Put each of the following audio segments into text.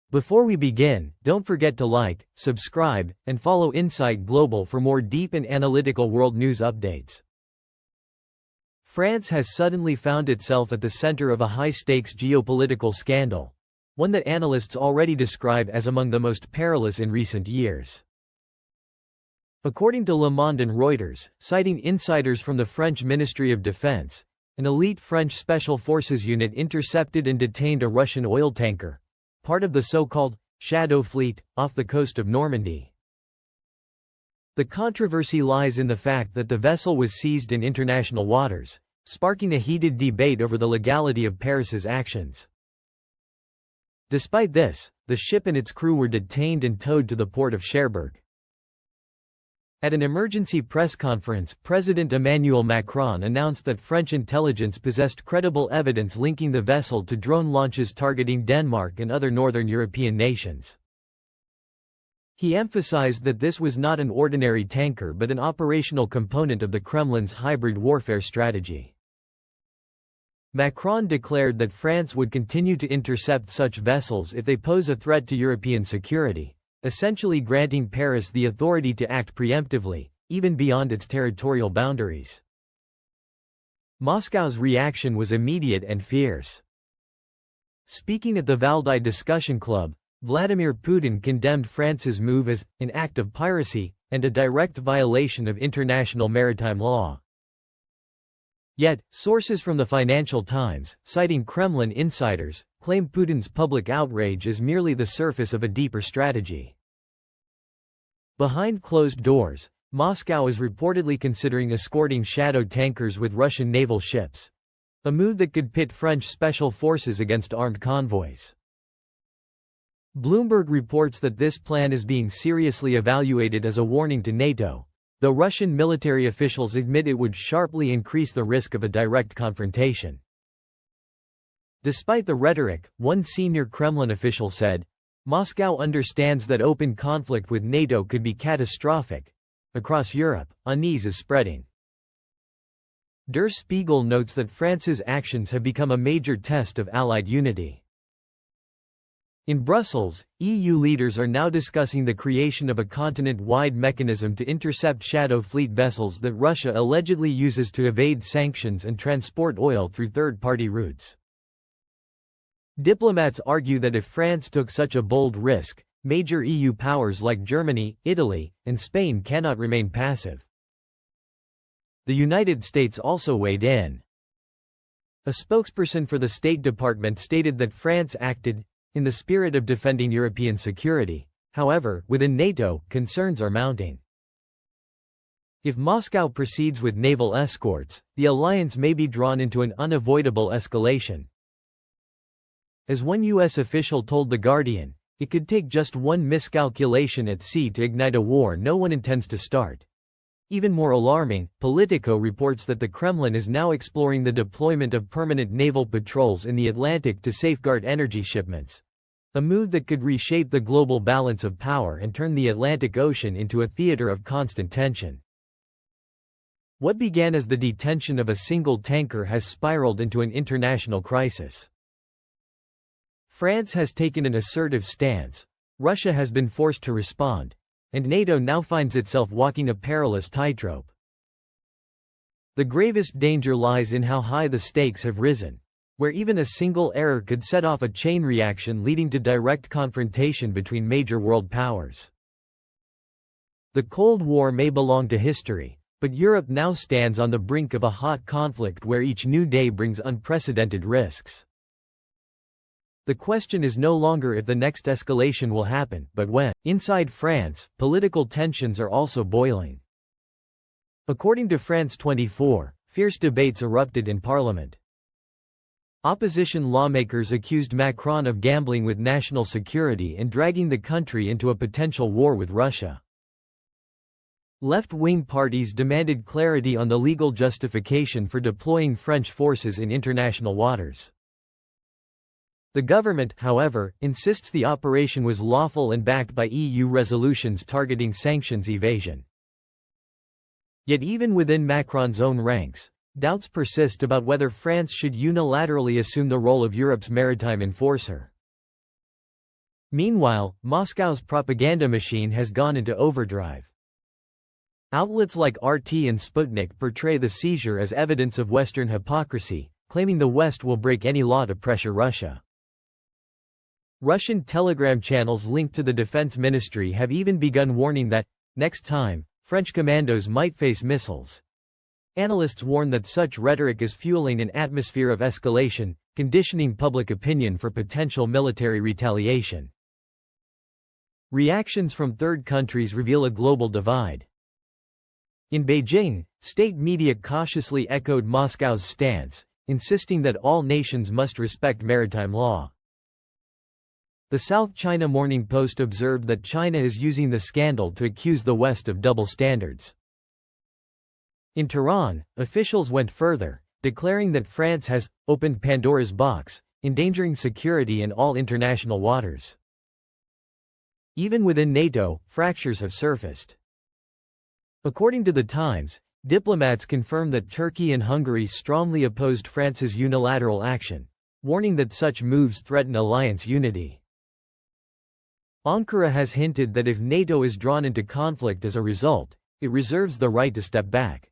Before we begin, don't forget to like, subscribe, and follow Insight Global for more deep and analytical world news updates. France has suddenly found itself at the center of a high-stakes geopolitical scandal, one that analysts already describe as among the most perilous in recent years. According to Le Monde and Reuters, citing insiders from the French Ministry of Defense, an elite French Special Forces unit intercepted and detained a Russian oil tanker, part of the so-called Shadow Fleet, off the coast of Normandy. The controversy lies in the fact that the vessel was seized in international waters, sparking a heated debate over the legality of Paris's actions. Despite this, the ship and its crew were detained and towed to the port of Cherbourg. At an emergency press conference, President Emmanuel Macron announced that French intelligence possessed credible evidence linking the vessel to drone launches targeting Denmark and other northern European nations. He emphasized that this was not an ordinary tanker but an operational component of the Kremlin's hybrid warfare strategy. Macron declared that France would continue to intercept such vessels if they pose a threat to European security, essentially granting Paris the authority to act preemptively, even beyond its territorial boundaries. Moscow's reaction was immediate and fierce. Speaking at the Valdai Discussion Club, Vladimir Putin condemned France's move as an act of piracy and a direct violation of international maritime law. Yet, sources from the Financial Times, citing Kremlin insiders, claim Putin's public outrage is merely the surface of a deeper strategy. Behind closed doors, Moscow is reportedly considering escorting shadow tankers with Russian naval ships, a move that could pit French special forces against armed convoys. Bloomberg reports that this plan is being seriously evaluated as a warning to NATO, though Russian military officials admit it would sharply increase the risk of a direct confrontation. Despite the rhetoric, one senior Kremlin official said, Moscow understands that open conflict with NATO could be catastrophic. Across Europe, unease is spreading. Der Spiegel notes that France's actions have become a major test of Allied unity. In Brussels, EU leaders are now discussing the creation of a continent-wide mechanism to intercept Shadow Fleet vessels that Russia allegedly uses to evade sanctions and transport oil through third-party routes. Diplomats argue that if France took such a bold risk, major EU powers like Germany, Italy, and Spain cannot remain passive. The United States also weighed in. A spokesperson for the State Department stated that France acted in the spirit of defending European security. However, within NATO, concerns are mounting. If Moscow proceeds with naval escorts, the alliance may be drawn into an unavoidable escalation. As one U.S. official told The Guardian, it could take just one miscalculation at sea to ignite a war no one intends to start. Even more alarming, Politico reports that the Kremlin is now exploring the deployment of permanent naval patrols in the Atlantic to safeguard energy shipments, a move that could reshape the global balance of power and turn the Atlantic Ocean into a theater of constant tension. What began as the detention of a single tanker has spiraled into an international crisis. France has taken an assertive stance, Russia has been forced to respond, and NATO now finds itself walking a perilous tightrope. The gravest danger lies in how high the stakes have risen, where even a single error could set off a chain reaction leading to direct confrontation between major world powers. The Cold War may belong to history, but Europe now stands on the brink of a hot conflict where each new day brings unprecedented risks. The question is no longer if the next escalation will happen, but when. Inside France, political tensions are also boiling. According to France 24, fierce debates erupted in parliament. Opposition lawmakers accused Macron of gambling with national security and dragging the country into a potential war with Russia. Left-wing parties demanded clarity on the legal justification for deploying French forces in international waters. The government, however, insists the operation was lawful and backed by EU resolutions targeting sanctions evasion. Yet even within Macron's own ranks, doubts persist about whether France should unilaterally assume the role of Europe's maritime enforcer. Meanwhile, Moscow's propaganda machine has gone into overdrive. Outlets like RT and Sputnik portray the seizure as evidence of Western hypocrisy, claiming the West will break any law to pressure Russia. Russian telegram channels linked to the defense ministry have even begun warning that, next time, French commandos might face missiles. Analysts warn that such rhetoric is fueling an atmosphere of escalation, conditioning public opinion for potential military retaliation. Reactions from third countries reveal a global divide. In Beijing, state media cautiously echoed Moscow's stance, insisting that all nations must respect maritime law. The South China Morning Post observed that China is using the scandal to accuse the West of double standards. In Tehran, officials went further, declaring that France has opened Pandora's box, endangering security in all international waters. Even within NATO, fractures have surfaced. According to The Times, diplomats confirm that Turkey and Hungary strongly opposed France's unilateral action, warning that such moves threaten alliance unity. Ankara has hinted that if NATO is drawn into conflict as a result, it reserves the right to step back.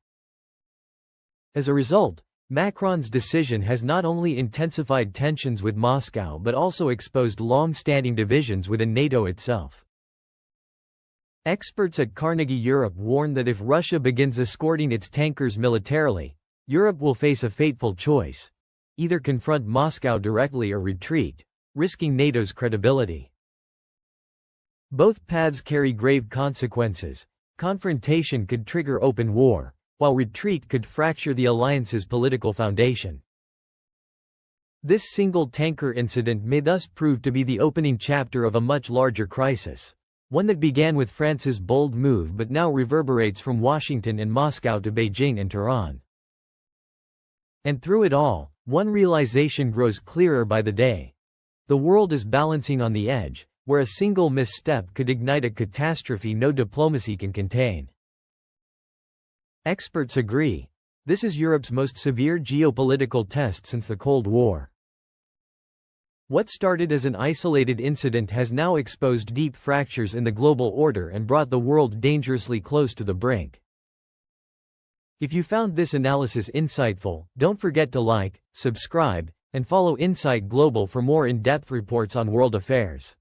As a result, Macron's decision has not only intensified tensions with Moscow but also exposed long-standing divisions within NATO itself. Experts at Carnegie Europe warn that if Russia begins escorting its tankers militarily, Europe will face a fateful choice: either confront Moscow directly or retreat, risking NATO's credibility. Both paths carry grave consequences. Confrontation could trigger open war, while retreat could fracture the alliance's political foundation. This single tanker incident may thus prove to be the opening chapter of a much larger crisis, one that began with France's bold move but now reverberates from Washington and Moscow to Beijing and Tehran. And through it all, one realization grows clearer by the day. The world is balancing on the edge, where a single misstep could ignite a catastrophe no diplomacy can contain. Experts agree. This is Europe's most severe geopolitical test since the Cold War. What started as an isolated incident has now exposed deep fractures in the global order and brought the world dangerously close to the brink. If you found this analysis insightful, don't forget to like, subscribe, and follow Insight Global for more in-depth reports on world affairs.